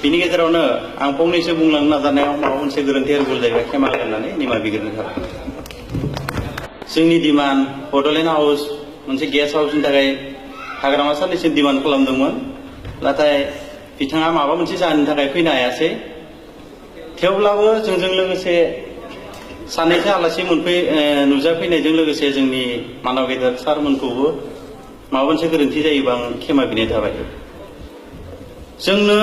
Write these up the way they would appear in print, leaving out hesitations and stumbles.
बिनि गेजेरावनो आं फंनैसो बुंलांनो नाजानायाव माबा मोनसे गोरोन्थिया भुल जायोबा क्षमा खालामनानै निमाहा बिग्रोनाय थाबाय। जोंनि डिमान्ड बड'लेण्ड हाउस मोनसे गेस्ट हाउसनि थाखाय हाग्रामा सारनिसिम डिमान्ड खालामदोंमोन, नाथाय बिथाङा माबा मोनसे जाहोननि थाखाय फैनो हायासै। थेवब्लाबो जोंजों लोगोसे सानैसो आलासि नुजाफैनायजों लोगोसे जोंनि मानव गेदेर सारमोनखौबो माबा मोनसे गोरोन्थि जायोबा आं क्षमा बिनाय थाबाय। जोंनो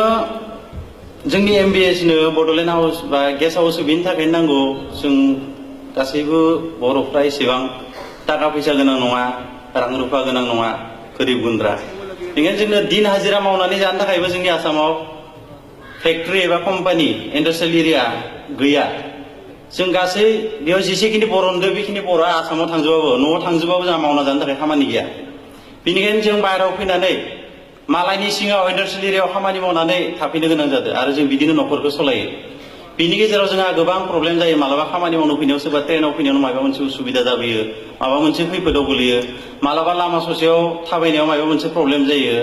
जोंनि एमबिएसनो बड'लेण्ड हाउस बा गेस्ट हाउस बेनि थाखायनो नांगौ। जों गासैबो बर'फ्रा एसेबां थाखा फैसा गोनां नङा, रां रुफा गोनां नङा, गोरिब गुन्द्रा। बेनिखायनो जोंनो दिन हाजिरा मावनानै जानो थाखायबो जोंनि आसामाव फेक्टरि एबा कम्पानि इन्डास्ट्रियेल एरिया गैया। जों गासै बेयाव जेसेखिनि बर' नुदों बेखिनि बर'आ आसामाव थांजोबाबो, न'आव थांजोबाबो जोंहा मावना जानो थाखाय खामानि गैया। बेनिखायनो जों बाहेरायाव फैनानै मालायनि सिङाव इन्डास्ट्रियेल एरियायाव खामानि मावनानै थाफैनो गोनां जादों आरो जों बिदिनो न'खरखौ सालायो। बिनि गेजेराव जोंहा गोबां प्रब्लेम जायो। मालाबा खामानि मावनो फैनायाव सोरबा ट्रेनाव फैनायाव माबा मोनसे उसुबिदा जाबोयो, माबा मोनसे खैफोदाव गोलैयो। मालाबा लामा ससेयाव थाबायनायाव माबा मोनसे प्रब्लेम जायो।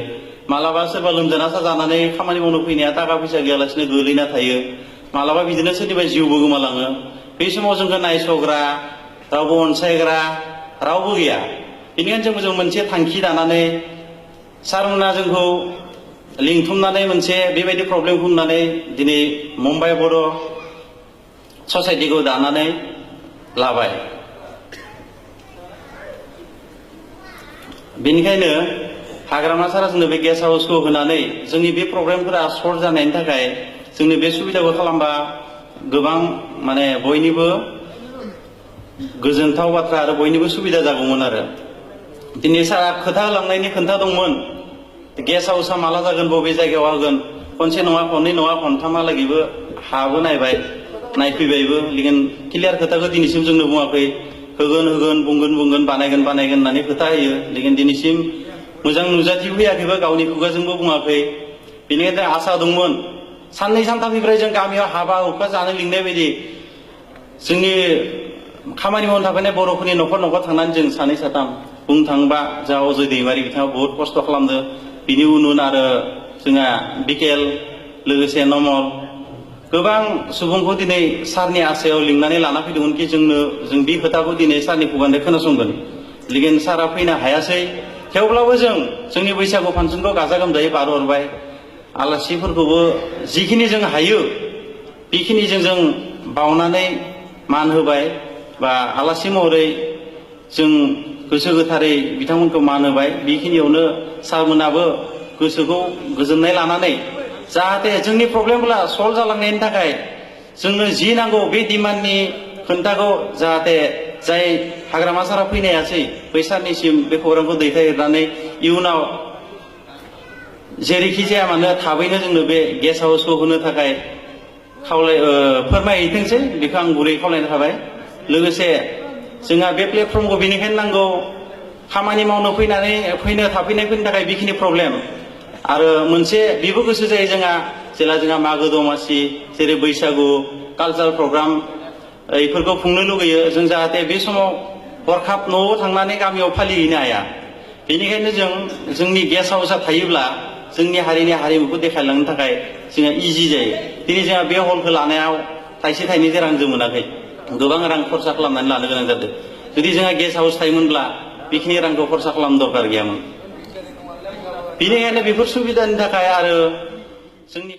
मालाबा सोरबा लोमजाना साजानानै खामानि मावनो फैनाया थाखा फैसा गैयालासिनो गोलैना थायो। मालाबा बिदिनो सोरनिबा जिउबो गोमालाङो। बे समाव जोंखौ नायसग्रा, रावबो अनसायग्रा रावबो गैया। बेनिखायनो जों मोनसे थांखि दानानै सारमोना जोंखौ लिंथुमनानै मोनसे बेबायदि प्रब्लेमखौ नुनानै दिनै मुम्बाइ बर' ससाइटिखौ दानानै लाबाय। बेनिखायनो हाग्रामा सारा जोंनो बे गेस्ट हाउसखौ होनानै जोंनि बे प्रब्लेमफोरा सल्भ जानायनि थाखाय जोंनो बे सुबिदाखौ खालामबा गोबां माने बयनिबो गोजोनथाव बाथ्रा आरो बयनिबो सुबिदा जागौमोन आरो। दिनै सारा खोथा होलांनायनि खोथा दंमोन, गेस्ट हाउसआ माला जागोन, बबे जायगायाव होगोन। खनसे नङा, खननै नङा, खनथामहालागैबो हाबो नायबाय, नायफैबायबो, लेकिन क्लियार खोथाखौ दिनैसिम जोंनो बुङाखै। होगोन बुंगोन बानायगोन होननानै खोथा होयो, लेकिन दिनैसिम मोजां नुजाथि फैयाखैबो, गावनि खुगाजोंबो बुङाखै। बेनिखायनो आसा दंमोन साननै सानथामनिफ्राय जों गामियाव हाबा हुखा जानो लिंनाय बायदि जोंनि खामानि मावनो थाफैनाय बर'फोरनि न'खर न'खर थांनानै जों सानै साथाम, बुंनो थाङोबा जोंहा अजय दैमारि बिथाङा बहुत खस्थ' खालामदों। बिनि उन आरो जोंहा बिकेल, लोगोसे नमल, गोबां सुबुंखौ दिनै सारनि आसायाव लिंनानै लाना फैदोंमोन कि जों बे खोथाखौ दिनै सारनि खुगानिफ्राय खोनासंगोन। लेकिन सारा फैनो हायासै। थेवब्लाबो जोंनि बैसागु फांसनखौ गाजा गोमजायै बारहरबाय। आलासिफोरखौबो जिखिनि जों हायो बेखिनिजों जों बावनानै मान होबाय, बा आलासि महरै जों गोसो गोथारै बिथांमोनखौ मान होबाय। बेखिनियावनो सारमोनाबो गोसोखौ गोजोननाय लानानै जाहाथे जोंनि प्रब्लेमफोरा सल्भ जालांनायनि थाखाय जोंनो जि नांगौ बे डिमान्डनि खोन्थाखौ जाहाथे जाय हाग्रामा सारा फैनो हायासै बै सारनिसिम बे खौरांखौ दैथायहरनानै इयुनाव जेरैखि जाया मानो थाबैनो जोंनो बे गेस्ट हाउसखौ होनो थाखाय फोरमायहैथोंसै, बेखौ आं गुरै खावलायनाय थाबाय। लोगोसे जोंहा बे प्लेटफर्मखौ बेनिखायनो नांगौ, खामानि मावनो फैनो थाफैनायफोरनि थाखाय बेखिनि प्रब्लेम। आरो मोनसे बेबो गोसो जायो जेला जोंहा मागो दमासि जेरै बैसागु कालचार प्रग्राम बेफोरखौ खुंनो लुगैयो जों, जाहाथे बे समाव हरखाब न'आव थांनानै गामियाव फालिहैनो हाया। बेनिखायनो जोंनि गेस्ट हाउसआ थायोब्ला जोंनि हारिनि हारिमुखौ देखायलांनो थाखाय जोंहा इजि जायो। दिनै जोंहा बे हलखौ लानायाव थाइसे थाइनै रां जों मोनाखै, गोबां रां खरसा खालामनानै लानो गोनां जादों। जुदि जोंहा गेस्ट हाउस थायोमोनब्ला बेखिनि रांखौ खरसा खालामनो दरकार गैयामोन। बेनिखायनो बेफोर सुबिदानि थाखाय आरो जोंनि